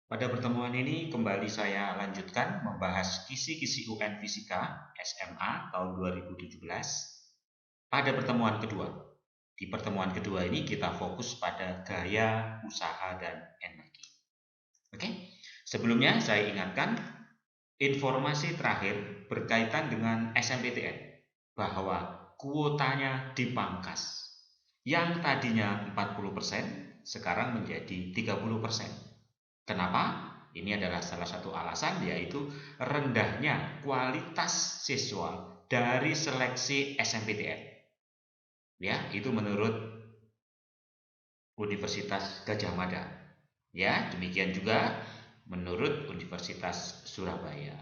Pada pertemuan ini kembali saya lanjutkan membahas kisi-kisi UN Fisika SMA tahun 2017 pada pertemuan kedua. Di pertemuan kedua ini kita fokus pada gaya, usaha, dan energi. Oke, sebelumnya saya ingatkan informasi terakhir berkaitan dengan SNMPTN bahwa kuotanya dipangkas. Yang tadinya 40% sekarang menjadi 30%. Kenapa? Ini adalah salah satu alasan, yaitu rendahnya kualitas siswa dari seleksi SNMPTN. Ya, itu menurut Universitas Gadjah Mada. Ya, demikian juga menurut Universitas Surabaya.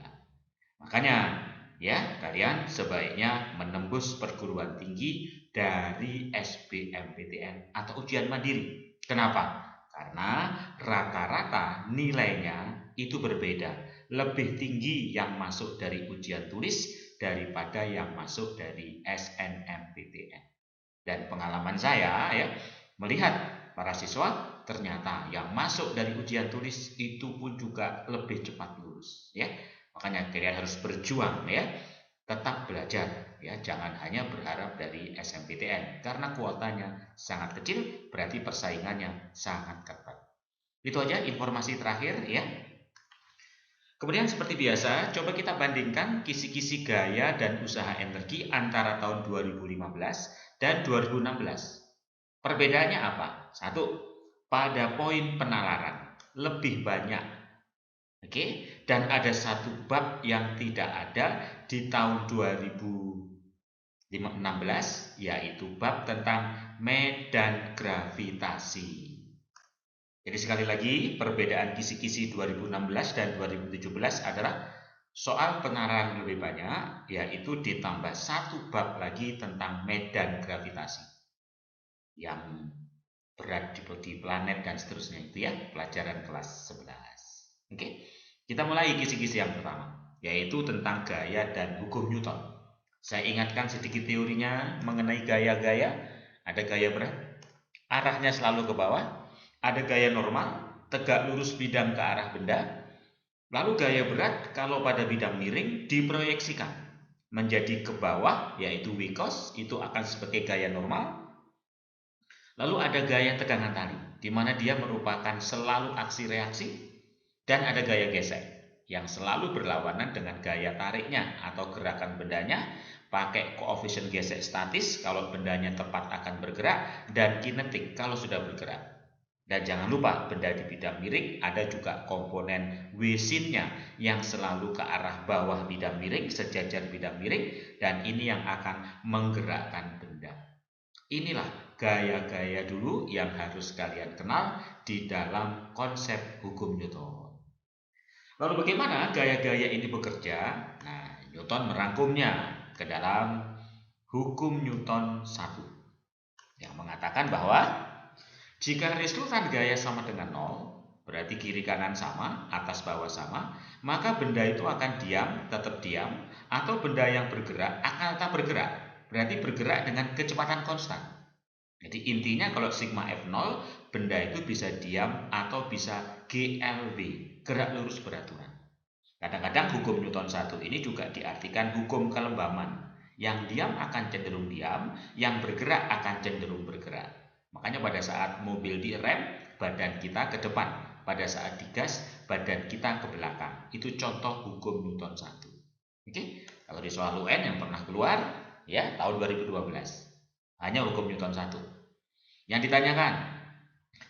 Makanya, ya, kalian sebaiknya menembus perguruan tinggi dari SBMPTN atau ujian mandiri. Kenapa? Karena rata-rata nilainya itu berbeda. Lebih tinggi yang masuk dari ujian tulis daripada yang masuk dari SNMPTN. Dan pengalaman saya ya, melihat para siswa ternyata yang masuk dari ujian tulis itu pun juga lebih cepat lulus ya. Makanya kalian harus berjuang ya, tetap belajar ya, jangan hanya berharap dari SNMPTN karena kuotanya sangat kecil, berarti persaingannya sangat ketat. Itu aja informasi terakhir ya. Kemudian seperti biasa, coba kita bandingkan kisi-kisi gaya dan usaha energi antara tahun 2015 dan 2016. Perbedaannya apa? Satu, pada poin penalaran lebih banyak. Oke, dan ada satu bab yang tidak ada di tahun 2016, yaitu bab tentang medan gravitasi. Jadi sekali lagi, perbedaan kisi-kisi 2016 dan 2017 adalah soal penalaran lebih banyak, yaitu ditambah satu bab lagi tentang medan gravitasi yang berat di planet dan seterusnya, itu ya, pelajaran kelas 11. Oke, kita mulai kisi-kisi yang pertama, yaitu tentang gaya dan hukum Newton. Saya ingatkan sedikit teorinya mengenai gaya-gaya. Ada gaya berat, arahnya selalu ke bawah. Ada gaya normal, tegak lurus bidang ke arah benda. Lalu gaya berat kalau pada bidang miring diproyeksikan menjadi ke bawah, yaitu vikos, itu akan sebagai gaya normal. Lalu ada gaya tegangan tali, di mana dia merupakan selalu aksi reaksi, dan ada gaya gesek yang selalu berlawanan dengan gaya tariknya atau gerakan bendanya, pakai koefisien gesek statis kalau bendanya tepat akan bergerak, dan kinetik kalau sudah bergerak. Dan jangan lupa, benda di bidang miring ada juga komponen W-sinnya yang selalu ke arah bawah bidang miring, sejajar bidang miring, dan ini yang akan menggerakkan benda. Inilah gaya-gaya dulu yang harus kalian kenal di dalam konsep hukum Newton. Lalu bagaimana gaya-gaya ini bekerja? Nah, Newton merangkumnya ke dalam hukum Newton 1 yang mengatakan bahwa jika resultan gaya sama dengan 0, berarti kiri kanan sama, atas bawah sama, maka benda itu akan diam, tetap diam, atau benda yang bergerak akan tetap bergerak, berarti bergerak dengan kecepatan konstan. Jadi intinya kalau sigma F0, benda itu bisa diam atau bisa GLB, gerak lurus beraturan. Kadang-kadang hukum Newton 1 ini juga diartikan hukum kelembaman. Yang diam akan cenderung diam, yang bergerak akan cenderung bergerak. Makanya pada saat mobil direm, badan kita ke depan. Pada saat digas, badan kita ke belakang. Itu contoh hukum Newton 1. Oke? Kalau di soal UN yang pernah keluar, ya, tahun 2012. Hanya hukum Newton 1. Yang ditanyakan,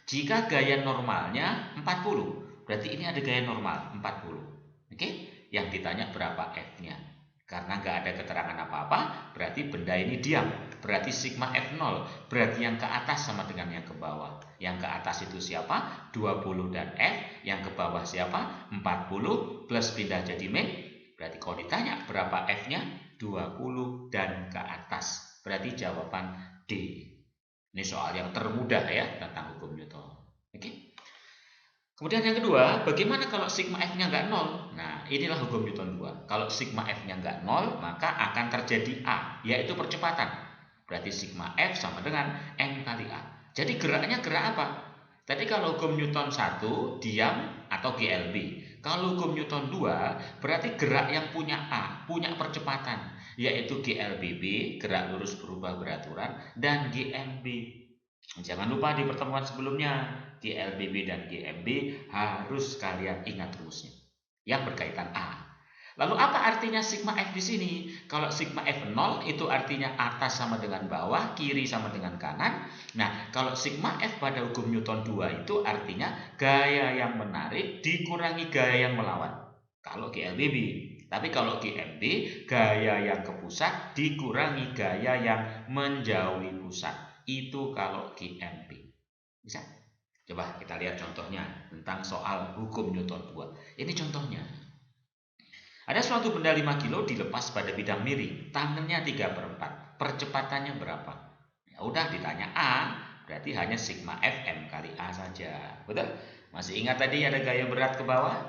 jika gaya normalnya 40, berarti ini ada gaya normal 40. Oke? Yang ditanya berapa F-nya. Karena nggak ada keterangan apa-apa, berarti benda ini diam. Berarti sigma F0, berarti yang ke atas sama dengan yang ke bawah. Yang ke atas itu siapa? 20 dan F. Yang ke bawah siapa? 40 plus pindah jadi min. Berarti kalau ditanya berapa F-nya? 20 dan ke atas. Berarti jawaban D. Ini soal yang termudah ya tentang hukum Newton. Oke? Kemudian yang kedua, bagaimana kalau sigma F-nya nggak 0? Nah, inilah hukum Newton 2. Kalau sigma F-nya nggak 0, maka akan terjadi A, yaitu percepatan. Berarti sigma F sama dengan M kali A. Jadi geraknya gerak apa? Tadi kalau hukum Newton 1 diam atau GLB. Kalau hukum Newton 2 berarti gerak yang punya A, punya percepatan, yaitu GLBB, gerak lurus berubah beraturan, dan GMB. Jangan lupa di pertemuan sebelumnya, GLBB dan GMB harus kalian ingat rumusnya yang berkaitan A. Lalu apa artinya sigma F di sini? Kalau sigma F 0 itu artinya atas sama dengan bawah, kiri sama dengan kanan. Nah, kalau sigma F pada hukum Newton 2 itu artinya gaya yang menarik dikurangi gaya yang melawan. Kalau GLBB. Tapi kalau GMB, gaya yang ke pusat dikurangi gaya yang menjauhi pusat. Itu kalau GMB. Bisa? Coba kita lihat contohnya tentang soal hukum Newton 2. Ini contohnya. Ada suatu benda 5 kilo dilepas pada bidang miring, tangannya 3/4, percepatannya berapa? Ya udah ditanya A, berarti hanya sigma Fm kali A saja. Betul? Masih ingat tadi ada gaya berat ke bawah?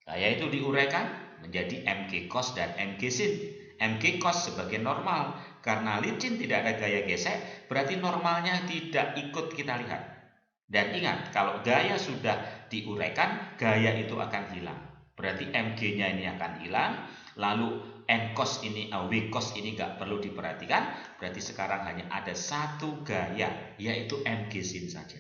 Gaya itu diuraikan menjadi mg cos dan mg sin. Mg cos sebagai normal, karena licin tidak ada gaya gesek, berarti normalnya tidak ikut kita lihat. Dan ingat, kalau gaya sudah diuraikan, gaya itu akan hilang. Berarti mg-nya ini akan hilang, lalu n cos ini, w cos ini nggak perlu diperhatikan. Berarti sekarang hanya ada satu gaya, yaitu mg sin saja.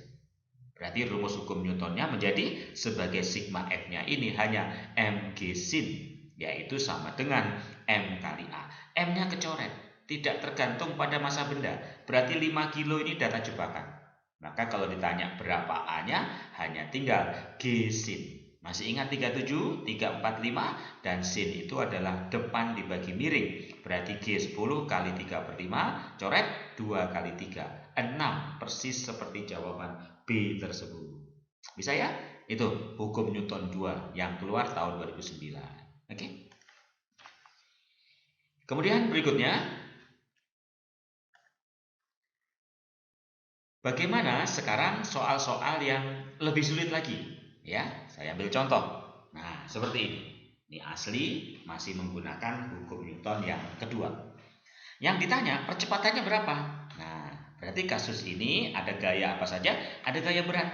Berarti rumus hukum Newtonnya menjadi sebagai sigma F-nya ini hanya mg sin, yaitu sama dengan m kali A. M-nya kecoret, tidak tergantung pada massa benda. Berarti 5 kilo ini data jebakan. Maka kalau ditanya berapa A-nya, hanya tinggal G sin. Masih ingat 37, 3, 4, 5, dan sin itu adalah depan dibagi miring. Berarti G 10 kali 3/5, coret 2 kali 3, 6, persis seperti jawaban B tersebut. Bisa ya? Itu hukum Newton 2 yang keluar tahun 2009. Oke? Kemudian berikutnya, bagaimana sekarang soal-soal yang lebih sulit lagi? Ya, saya ambil contoh. Nah, seperti ini. Ini asli masih menggunakan hukum Newton yang kedua. Yang ditanya percepatannya berapa? Nah, berarti kasus ini ada gaya apa saja? Ada gaya berat,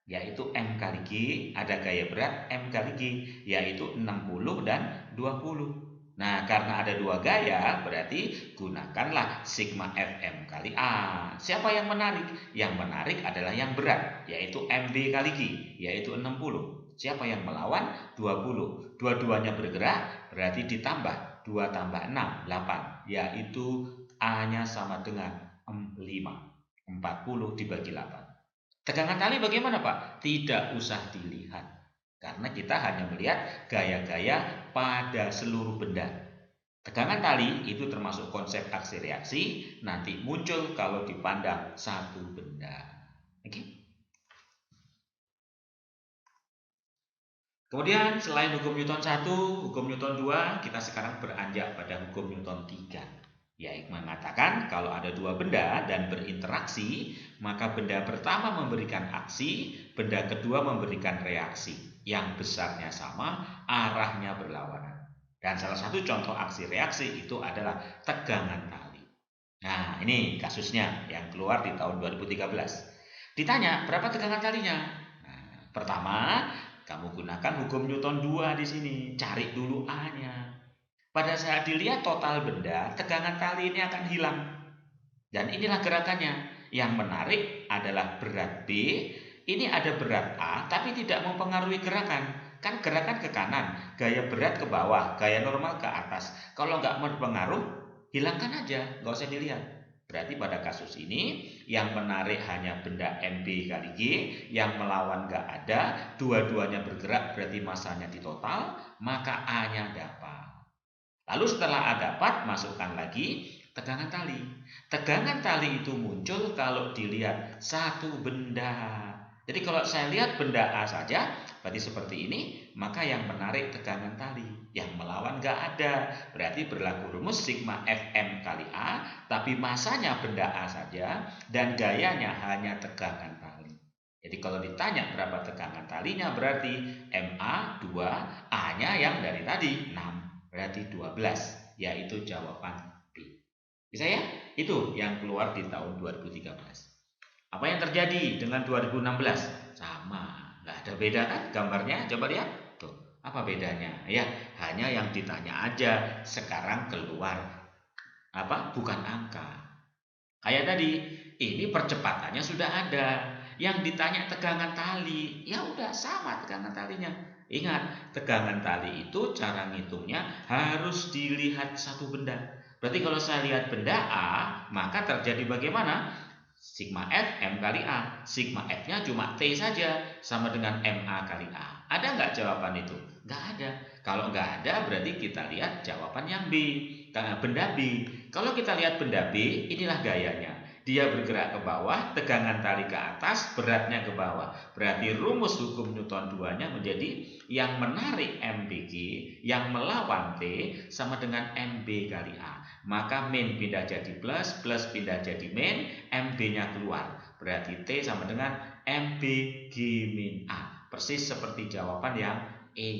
yaitu M kali G. Ada gaya berat M kali G, yaitu 60 dan 20. Nah, karena ada dua gaya, berarti gunakanlah sigma Fm kali A. Siapa yang menarik? Yang menarik adalah yang berat, yaitu Mb kali G, yaitu 60. Siapa yang melawan? 20. Dua-duanya bergerak, berarti ditambah 2 tambah 6, 8, yaitu A-nya sama dengan 5. 40 dibagi 8. Tegangan tali bagaimana, Pak? Tidak usah dilihat. Karena kita hanya melihat gaya-gaya pada seluruh benda. Tegangan tali itu termasuk konsep aksi reaksi, nanti muncul kalau dipandang satu benda. Oke? Kemudian selain hukum Newton 1, hukum Newton 2, kita sekarang beranjak pada hukum Newton 3. Yaitu mengatakan kalau ada dua benda dan berinteraksi, maka benda pertama memberikan aksi, benda kedua memberikan reaksi. Yang besarnya sama, arahnya berlawanan. Dan salah satu contoh aksi reaksi itu adalah tegangan tali. Nah, ini kasusnya yang keluar di tahun 2013. Ditanya, berapa tegangan talinya? Nah, pertama, kamu gunakan hukum Newton 2 di sini. Cari dulu A-nya. Pada saat dilihat total benda, tegangan tali ini akan hilang. Dan inilah gerakannya. Yang menarik adalah berat B. Ini ada berat A, tapi tidak mempengaruhi gerakan. Kan gerakan ke kanan, gaya berat ke bawah, gaya normal ke atas. Kalau nggak berpengaruh, hilangkan aja, nggak usah dilihat. Berarti pada kasus ini, yang menarik hanya benda MB kali G, yang melawan nggak ada, dua-duanya bergerak, berarti masanya di total, maka A-nya dapat. Lalu setelah A dapat, masukkan lagi tegangan tali. Tegangan tali itu muncul kalau dilihat satu benda. Jadi kalau saya lihat benda A saja, berarti seperti ini, maka yang menarik tegangan tali. Yang melawan nggak ada. Berarti berlaku rumus sigma Fm kali A, tapi masanya benda A saja, dan gayanya hanya tegangan tali. Jadi kalau ditanya berapa tegangan talinya, berarti MA 2, A-nya yang dari tadi 6, berarti 12, yaitu jawaban B. Bisa ya? Itu yang keluar di tahun 2013. Apa yang terjadi dengan 2016? Sama, nggak ada beda kan gambarnya? Coba lihat. Tuh, apa bedanya? Ya, hanya yang ditanya aja sekarang keluar apa? Bukan angka. Kayak tadi, ini percepatannya sudah ada. Yang ditanya tegangan tali, ya udah sama tegangan talinya. Ingat, tegangan tali itu cara ngitungnya harus dilihat satu benda. Berarti kalau saya lihat benda A, maka terjadi bagaimana? Sigma F M kali A. Sigma F-nya cuma T saja, sama dengan MA kali A. Ada nggak jawaban itu? Nggak ada. Kalau nggak ada, berarti kita lihat jawaban yang B. Benda B. Kalau kita lihat benda B, inilah gayanya. Dia bergerak ke bawah, tegangan tali ke atas, beratnya ke bawah. Berarti rumus hukum Newton 2-nya menjadi yang menarik MBG, yang melawan T, sama dengan MB kali A. Maka min pindah jadi plus, plus pindah jadi min, MB-nya keluar. Berarti T sama dengan MBG min A. Persis seperti jawaban yang E.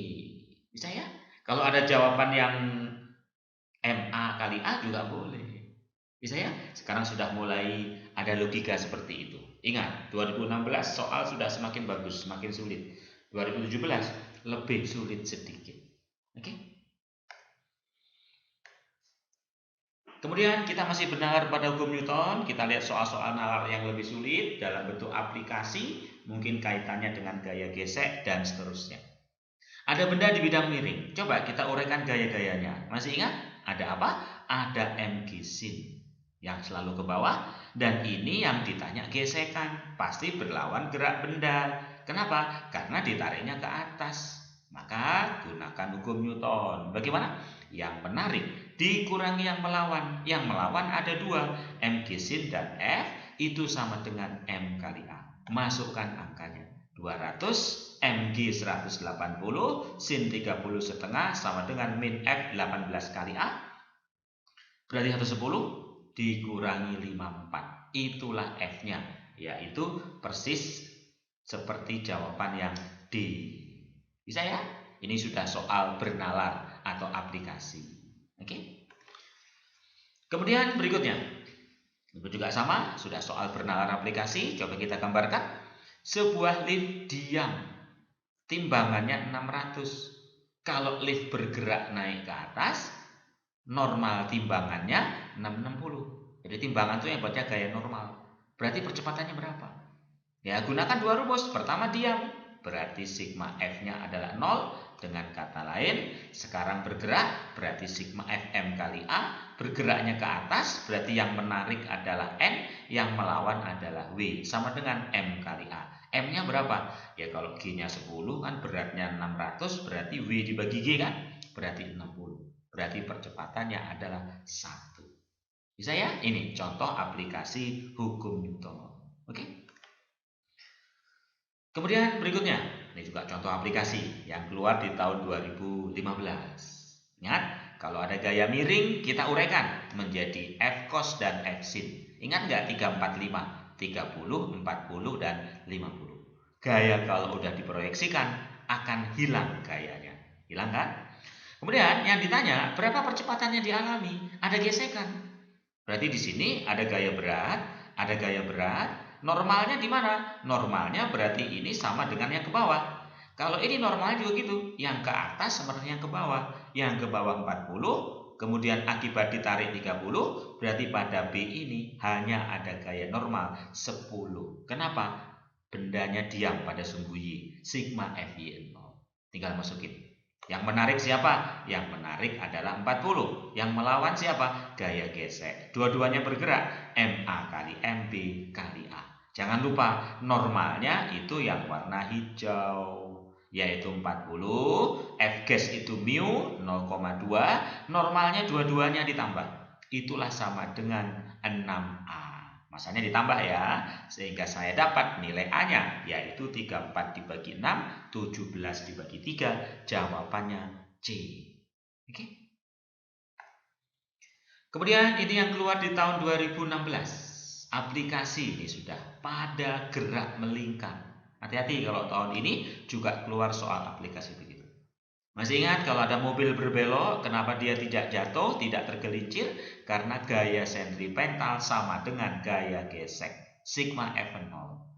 Bisa ya? Kalau ada jawaban yang MA kali A juga boleh. Bisa ya? Sekarang sudah mulai ada logika seperti itu. Ingat, 2016 soal sudah semakin bagus, semakin sulit. 2017 lebih sulit sedikit. Oke? Kemudian kita masih benar pada hukum Newton. Kita lihat soal-soal nalar yang lebih sulit dalam bentuk aplikasi, mungkin kaitannya dengan gaya gesek dan seterusnya. Ada benda di bidang miring. Coba kita uraikan gaya-gayanya. Masih ingat? Ada apa? Ada MG sin yang selalu ke bawah, dan ini yang ditanya gesekan, pasti berlawan gerak benda. Kenapa? Karena ditariknya ke atas. Maka gunakan hukum Newton. Bagaimana? Yang menarik dikurangi yang melawan. Yang melawan ada dua, MG sin dan F itu sama dengan M kali A. Masukkan angkanya. 200, MG 180, sin 30 setengah sama dengan min F 18 kali A. Berarti 110 dikurangi 54. Itulah F-nya, yaitu persis seperti jawaban yang D. Bisa ya? Ini sudah soal bernalar atau aplikasi. Oke? Kemudian berikutnya. Itu juga sama, sudah soal bernalar aplikasi. Coba kita gambarkan. Sebuah lift diam, timbangannya 600. Kalau lift bergerak naik ke atas, normal timbangannya 660. Jadi timbangan itu yang buatnya gaya normal. Berarti percepatannya berapa? Ya, gunakan dua rumus. Pertama diam, berarti sigma F-nya adalah 0. Dengan kata lain, sekarang bergerak, berarti sigma Fm kali A. Bergeraknya ke atas, berarti yang menarik adalah N, yang melawan adalah W. Sama dengan M kali A. M-nya berapa? Ya kalau G-nya 10 kan beratnya 600, berarti W dibagi G kan? Berarti 60. Berarti percepatannya adalah 1. Bisa ya? Ini contoh aplikasi hukum Newton. Oke? Kemudian berikutnya, ini juga contoh aplikasi yang keluar di tahun 2015. Ingat, kalau ada gaya miring, kita uraikan menjadi F cos dan F sin. Ingat nggak 345? 30, 40, dan 50. Gaya kalau udah diproyeksikan akan hilang gayanya. Hilang kan? Kemudian yang ditanya, berapa percepatannya dialami? Ada gesekan. Berarti di sini ada gaya berat, ada gaya berat. Normalnya di mana? Normalnya berarti ini sama dengan yang ke bawah. Kalau ini normalnya juga gitu, yang ke atas sama dengan yang ke bawah. Yang ke bawah 40, kemudian akibat ditarik 30, berarti pada B ini hanya ada gaya normal 10. Kenapa? Bendanya diam pada sumbu Y, sigma Fy 0. Tinggal masukin. Yang menarik siapa? Yang menarik adalah 40. Yang melawan siapa? Gaya gesek. Dua-duanya bergerak, MA kali MB kali A. Jangan lupa, normalnya itu yang warna hijau, yaitu 40. F gas itu mu 0,2. Normalnya dua-duanya ditambah. Itulah sama dengan 6A. Masanya ditambah ya, sehingga saya dapat nilai A-nya, yaitu 34 dibagi 6, 17 dibagi 3, jawabannya C. Oke. Kemudian ini yang keluar di tahun 2016. Aplikasi ini sudah pada gerak melingkar. Hati-hati kalau tahun ini juga keluar soal aplikasi begitu. Masih ingat kalau ada mobil berbelok, kenapa dia tidak jatuh, tidak tergelincir? Karena gaya sentripetal sama dengan gaya gesek. sigma F0.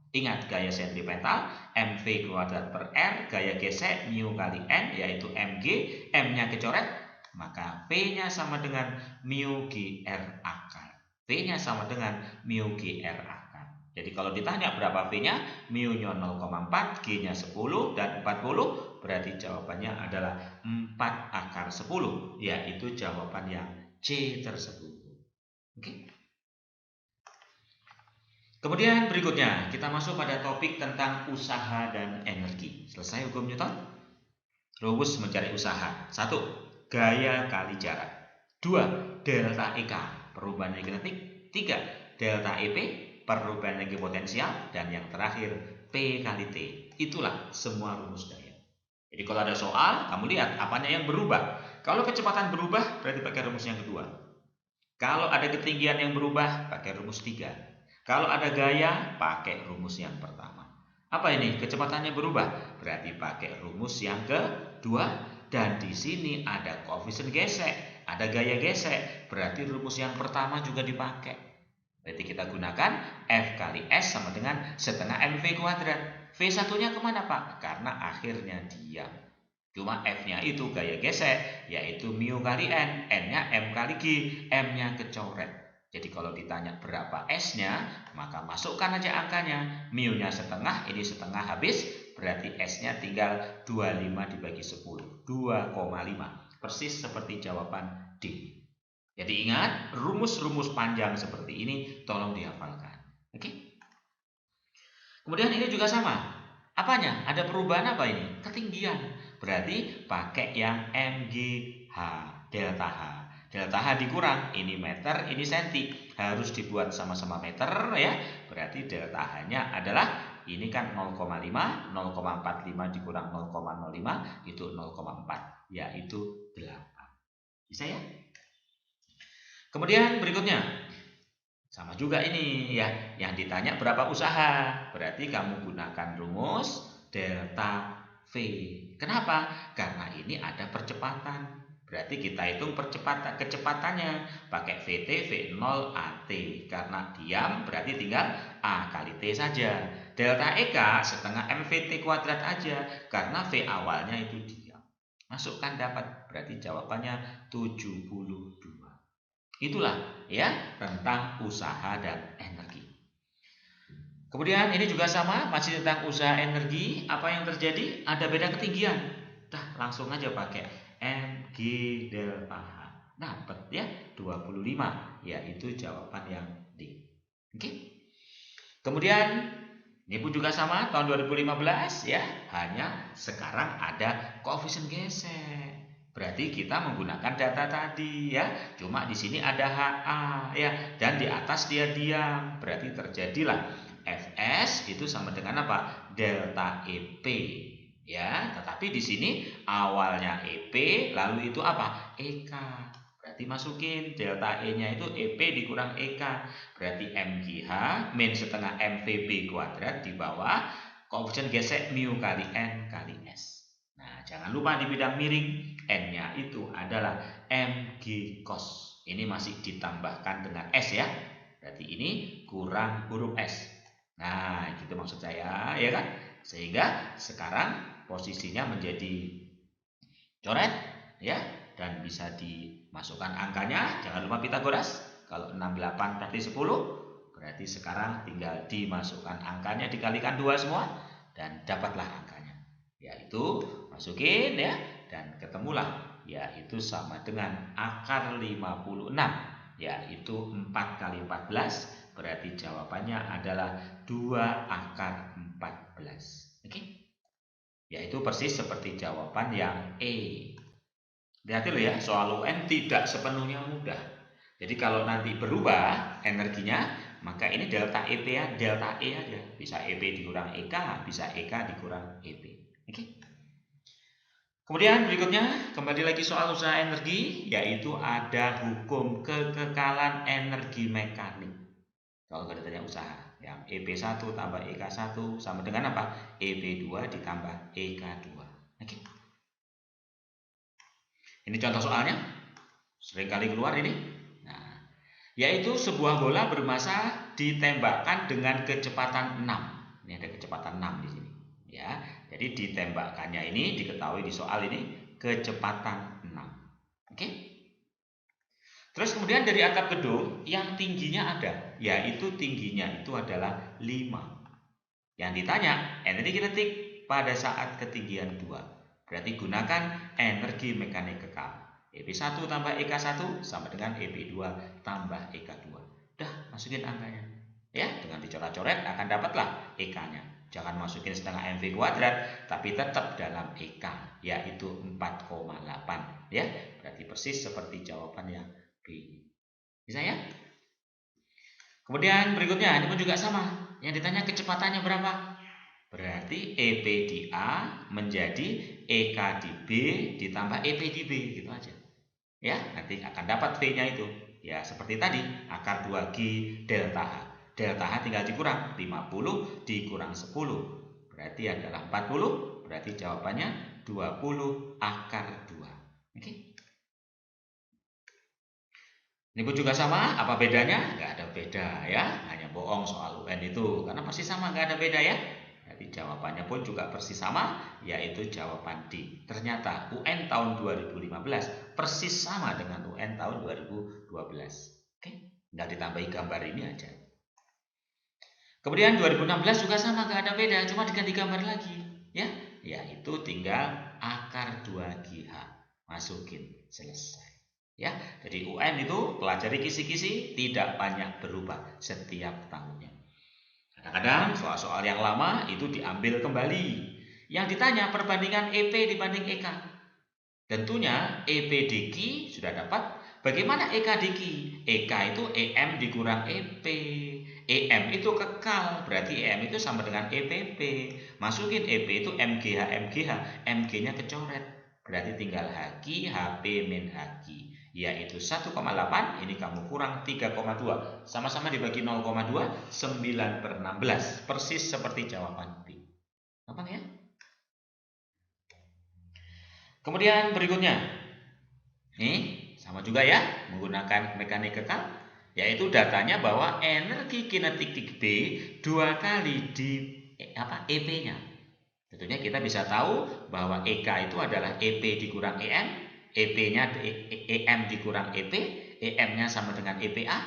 Ingat, gaya sentripetal mv kuadrat per R, gaya gesek mu kali N, yaitu mg, M-nya kecoret, maka V-nya sama dengan mu GR akar. V-nya sama dengan mu GR akar. Jadi kalau ditanya berapa V-nya, mu-nya 0,4, G-nya 10, dan 40, berarti jawabannya adalah 4 akar 10, yaitu jawaban yang C tersebut. Oke. Kemudian berikutnya, kita masuk pada topik tentang usaha dan energi. Selesai hukum Newton? Rumus mencari usaha. 1. Gaya kali jarak. 2. Delta EK, perubahan energi kinetik. 3. Delta EP, perubahan energi potensial. Dan yang terakhir, P kali T. Itulah semua rumus gaya. Jadi kalau ada soal, kamu lihat apanya yang berubah. Kalau kecepatan berubah, berarti pakai rumus yang kedua. Kalau ada ketinggian yang berubah, pakai rumus 3. Kalau ada gaya, pakai rumus yang pertama. Apa ini? Kecepatannya berubah, berarti pakai rumus yang kedua. Dan di sini ada koefisien gesek, ada gaya gesek, berarti rumus yang pertama juga dipakai. Berarti kita gunakan F kali S sama dengan setengah mv kuadrat. V1-nya kemana Pak? Karena akhirnya diam. Cuma F-nya itu gaya gesek, yaitu mu kali N, N-nya M kali G, M-nya kecoret. Jadi kalau ditanya berapa S-nya, maka masukkan aja angkanya. Mu-nya setengah, ini setengah habis, berarti S-nya tinggal 25 dibagi 10, 2,5. Persis seperti jawaban D. Jadi ingat, rumus-rumus panjang seperti ini tolong dihafalkan. Oke? Kemudian ini juga sama. Apanya? Ada perubahan apa ini? Ketinggian. Berarti pakai yang MGH, delta H. Delta H dikurang, ini meter, ini senti. Harus dibuat sama-sama meter ya. Berarti delta H-nya adalah, ini kan 0,5, 0,45 dikurang 0,05, itu 0,4, yaitu 8. Bisa ya? Kemudian berikutnya, sama juga ini ya. Yang ditanya berapa usaha. Berarti kamu gunakan rumus delta V. Kenapa? Karena ini ada percepatan. Berarti kita hitung kecepatannya pakai VT V0 AT. Karena diam berarti tinggal A kali T saja. Delta EK setengah MVT kuadrat aja. Karena V awalnya itu diam. Masukkan dapat. Berarti jawabannya 72. Itulah ya tentang usaha dan energi. Kemudian ini juga sama, masih tentang usaha energi. Apa yang terjadi? Ada beda ketinggian. Dah langsung aja pakai mg delta H. Dapat ya 25, yaitu jawaban yang D. Oke. Kemudian ini pun juga sama tahun 2015 ya, hanya sekarang ada koefisien gesek. Berarti kita menggunakan data tadi ya. Cuma di sini ada HA ya, dan di atas dia diam. Berarti terjadilah Fs itu sama dengan apa? Delta EP. Ya, tetapi di sini awalnya EP, lalu itu apa? EK. Berarti masukin delta E-nya itu EP dikurang EK. Berarti MGH min setengah MVB kuadrat di bawah koefisien gesek mu kali N kali S. Nah, jangan lupa di bidang miring N-nya itu adalah mg cos. Ini masih ditambahkan dengan S ya. Berarti ini kurang huruf S. Nah, gitu maksud saya, ya kan? Sehingga sekarang posisinya menjadi coret ya, dan bisa dimasukkan angkanya. Jangan lupa Pitagoras. Kalau 68 berarti 10, berarti sekarang tinggal dimasukkan angkanya, dikalikan 2 semua dan dapatlah angkanya. Yaitu masukin ya, dan ketemulah yaitu sama dengan akar 56, yaitu 4 kali 14, berarti jawabannya adalah 2 akar 14. Oke? Yaitu persis seperti jawaban yang E. Lihat dulu ya, soal UN tidak sepenuhnya mudah. Jadi kalau nanti berubah energinya, maka ini delta EP ya, delta E aja. Bisa EP dikurang EK, bisa EK dikurang EP. Oke? Kemudian berikutnya, kembali lagi soal usaha energi, yaitu ada hukum kekekalan energi mekanik. Kalau kita tanya usaha, yang EP1 tambah EK1 sama dengan apa? EP2 ditambah EK2. Oke. Ini contoh soalnya, sering kali keluar ini. Nah, yaitu sebuah bola bermassa ditembakkan dengan kecepatan 6. Ini ada kecepatan 6 di sini. Ya, jadi ditembakkannya ini diketahui di soal ini kecepatan 6. Oke? Terus kemudian dari atap gedung yang tingginya ada, yaitu tingginya itu adalah 5. Yang ditanya energi kinetik pada saat ketinggian 2. Berarti gunakan energi mekanik kekal. EP1 tambah EK1 sama dengan EP2 tambah EK2. Dah, masukin angkanya. Ya, dengan dicoret-coret akan dapatlah EK-nya. Jangan masukin setengah MV kuadrat, tapi tetap dalam EK, yaitu 4,8. Ya, berarti persis seperti jawabannya B. Bisa ya? Kemudian berikutnya, ini pun juga sama. Yang ditanya kecepatannya berapa? Berarti EP di A menjadi EK di B ditambah EP di B, gitu aja. Ya, nanti akan dapat V-nya itu. Ya, seperti tadi, akar 2G delta H. Delta H tinggal dikurang, 50 dikurang 10. Berarti adalah 40, berarti jawabannya 20 akar 2. Oke. Ini pun juga sama, apa bedanya? Nggak ada beda ya, hanya bohong soal UN itu. Karena pasti sama, nggak ada beda ya. Jadi jawabannya pun juga persis sama, yaitu jawaban D. Ternyata UN tahun 2015 persis sama dengan UN tahun 2012. Oke, tinggal ditambahi gambar ini aja. Kemudian 2016 juga sama, nggak ada beda, cuma diganti gambar lagi, ya, yaitu tinggal akar 2GH, masukin, selesai. Ya, jadi UN itu pelajari kisi-kisi tidak banyak berubah setiap tahunnya. Kadang-kadang soal-soal yang lama itu diambil kembali. Yang ditanya perbandingan EP dibanding EK. Tentunya EP diki sudah dapat. Bagaimana EK diki? EK itu EM dikurang EP. EM itu kekal, berarti EM itu sama dengan EPP. Masukin EP itu MGH, MGH. MG-nya kecoret. Berarti tinggal HQ, HP min HQ. Yaitu 1,8, ini kamu kurang 3,2. Sama-sama dibagi 0,2, 9/16. Persis seperti jawaban B. Gampang ya? Kemudian berikutnya. Nih, sama juga ya, menggunakan mekanik kekal. Yaitu datanya bahwa energi kinetik B 2 kali di EP-nya. Tentunya kita bisa tahu bahwa EK itu adalah EP dikurang EM. EP-nya EM dikurang EP, EM-nya sama dengan EPA.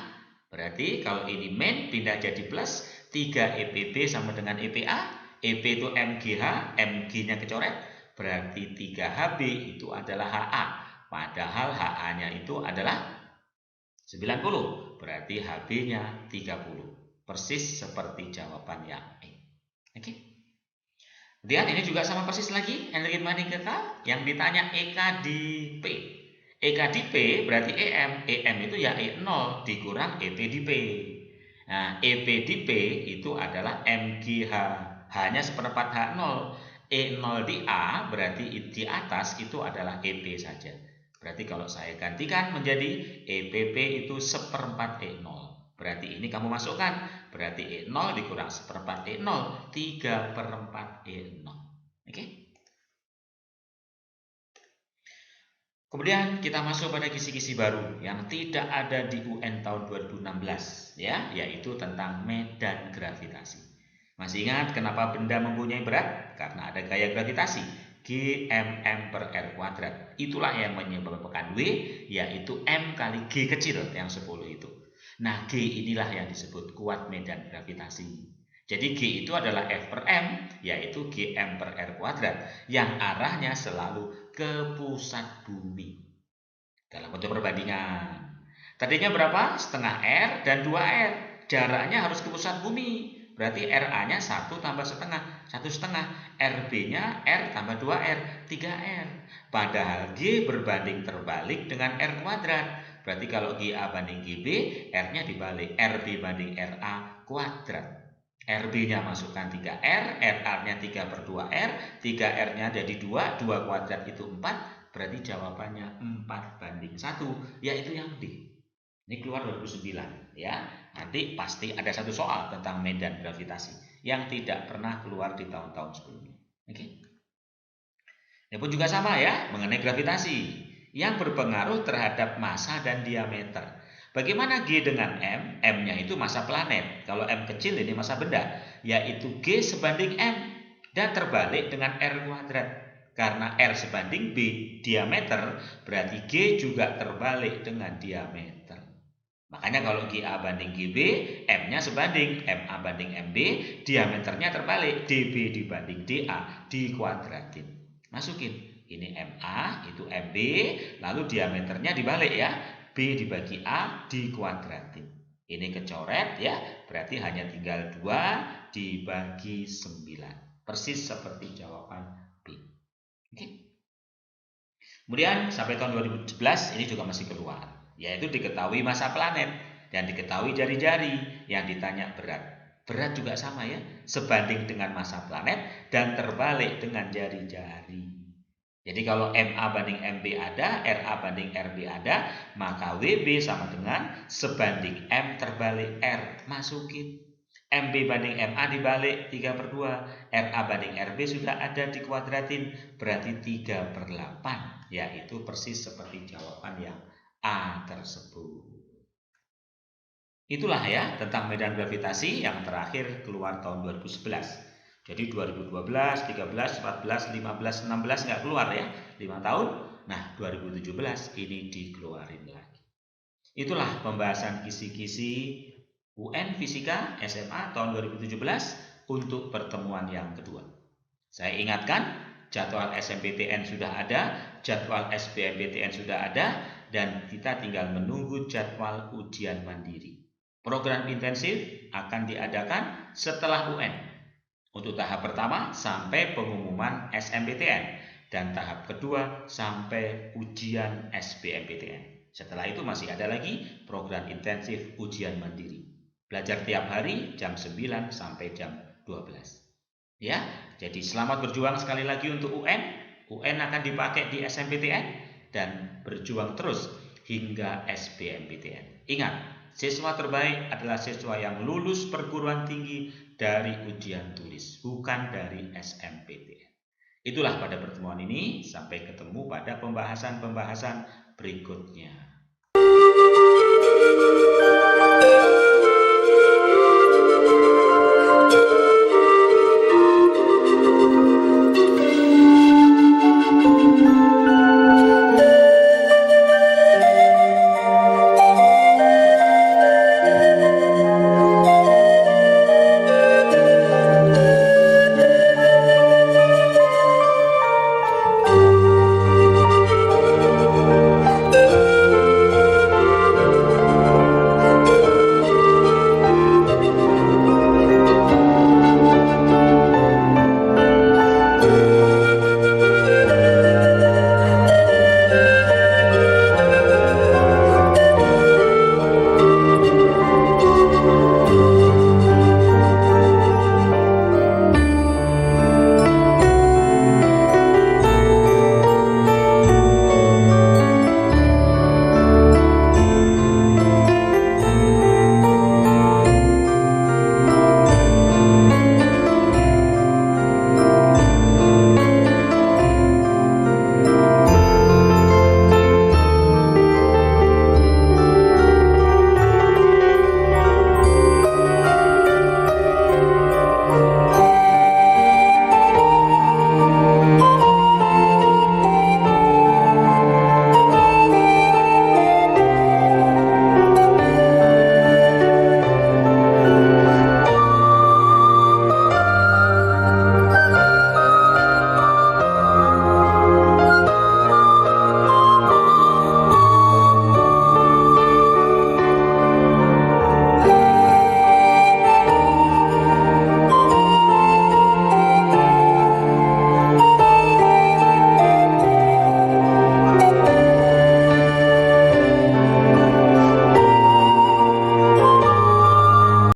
Berarti kalau ini min pindah jadi plus, 3 EPB sama dengan EPA, EP itu MGH, MG-nya kecoret, berarti 3 HB itu adalah HA. Padahal HA-nya itu adalah 90, berarti HB-nya 30. Persis seperti jawaban yang E. Oke. Kemudian ini juga sama persis lagi, energi mekanik kekal yang ditanya EK di P. EK di P berarti EM. EM itu ya E0 dikurang EP di P. Nah, EP di P itu adalah MGH. Hanya seperempat H0. E0 di A berarti di atas itu adalah EP saja. Berarti kalau saya gantikan menjadi EPP itu seperempat E0. Berarti ini kamu masukkan. Berarti E0 dikurang seperempat E0, 3/4 E0. Oke. Kemudian kita masuk pada kisi-kisi baru yang tidak ada di UN tahun 2016, ya, yaitu tentang medan gravitasi. Masih ingat kenapa benda mempunyai berat? Karena ada gaya gravitasi. G/m/r². Itulah yang menyebabkan W, yaitu M kali G kecil yang 10 itu. Nah, G inilah yang disebut kuat medan gravitasi. Jadi G itu adalah F/m, yaitu Gm/r², yang arahnya selalu ke pusat bumi. Dalam bentuk perbandingan. Tadinya berapa? Setengah R dan 2R. Jaraknya harus ke pusat bumi. Berarti RA-nya 1 tambah setengah, 1,5. RB-nya R tambah 2R, 3R. Padahal G berbanding terbalik dengan R². Berarti kalau GA banding GB, R-nya dibalik. RB banding RA kuadrat. RB-nya masukkan 3R, RA-nya 3/2R, 3R-nya jadi 2, 2 kuadrat itu 4. Berarti jawabannya 4/1, yaitu yang D. Ini keluar 2009, ya. Nanti pasti ada satu soal tentang medan gravitasi yang tidak pernah keluar di tahun-tahun sebelumnya. Oke. Ini pun juga sama ya, mengenai gravitasi yang berpengaruh terhadap massa dan diameter. Bagaimana G dengan M? M-nya itu massa planet. Kalau M kecil ini massa benda, yaitu G sebanding M dan terbalik dengan R kuadrat. Karena R sebanding B diameter, berarti G juga terbalik dengan diameter. Makanya kalau GA banding GB, M-nya sebanding, MA banding MB, diameternya terbalik, DB dibanding DA, dikuadratin. Masukin, ini MA, itu MB, lalu diameternya dibalik ya, B dibagi A, dikuadratin. Ini kecoret ya, berarti hanya tinggal 2 dibagi 9. Persis seperti jawaban B. Oke. Kemudian sampai tahun 2017 ini juga masih keluar, yaitu diketahui massa planet dan diketahui jari-jari. Yang ditanya berat. Berat juga sama ya, sebanding dengan massa planet dan terbalik dengan jari-jari. Jadi kalau MA banding MB ada, RA banding RB ada, maka WB sama dengan sebanding M terbalik R. Masukin. MB banding MA dibalik 3/2, RA banding RB sudah ada dikuadratin, berarti 3/8, yaitu persis seperti jawaban yang A tersebut. Itulah ya tentang medan gravitasi yang terakhir keluar tahun 2011. Jadi 2012, 13, 14, 15, 16 nggak keluar ya, 5 tahun. Nah 2017 ini dikeluarin lagi. Itulah pembahasan kisi-kisi UN Fisika SMA tahun 2017 untuk pertemuan yang kedua. Saya ingatkan, jadwal SNMPTN sudah ada, jadwal SBMPTN sudah ada, dan kita tinggal menunggu jadwal ujian mandiri. Program intensif akan diadakan setelah UN. Untuk tahap pertama sampai pengumuman SNMPTN, dan tahap kedua sampai ujian SBMPTN. Setelah itu masih ada lagi program intensif ujian mandiri. Belajar tiap hari jam 9 sampai jam 12. Ya, jadi selamat berjuang sekali lagi untuk UN. UN akan dipakai di SNMPTN dan berjuang terus hingga SBMPTN. Ingat, siswa terbaik adalah siswa yang lulus perguruan tinggi dari ujian tulis, bukan dari SNMPTN. Itulah pada pertemuan ini, sampai ketemu pada pembahasan-pembahasan berikutnya.